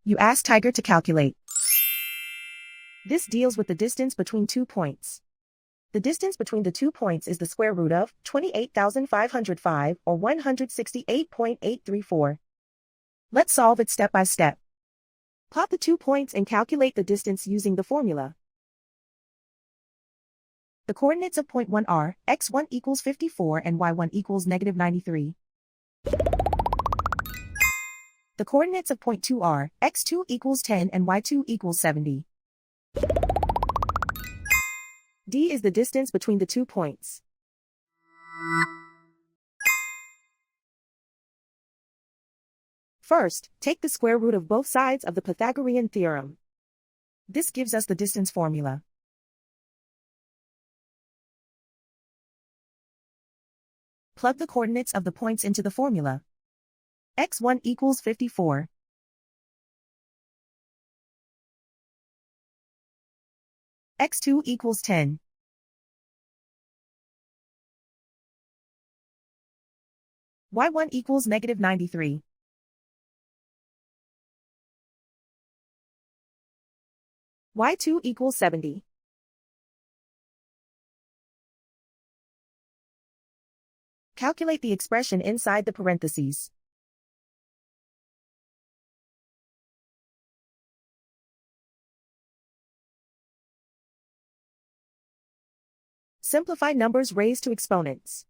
You ask Tiger to calculate. This deals with the distance between 2 points. The distance between the 2 points is the square root of 28,505 or 168.834. Let's solve it step by step. Plot the 2 points and calculate the distance using the formula. The coordinates of point 1 are x1 equals 54 and y1 equals negative 93. The coordinates of point 2 are x2 equals 10 and y2 equals 70. D is the distance between the 2 points. First, take the square root of both sides of the Pythagorean theorem. This gives us the distance formula. Plug the coordinates of the points into the formula. x1 equals 54. x2 equals 10. y1 equals negative 93. y2 equals 70. Calculate the expression inside the parentheses. Simplify numbers raised to exponents.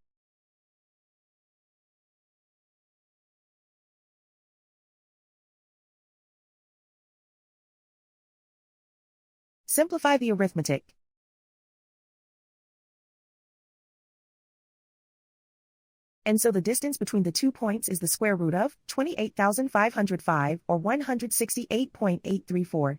Simplify the arithmetic. And so the distance between the 2 points is the square root of 28,505 or 168.834.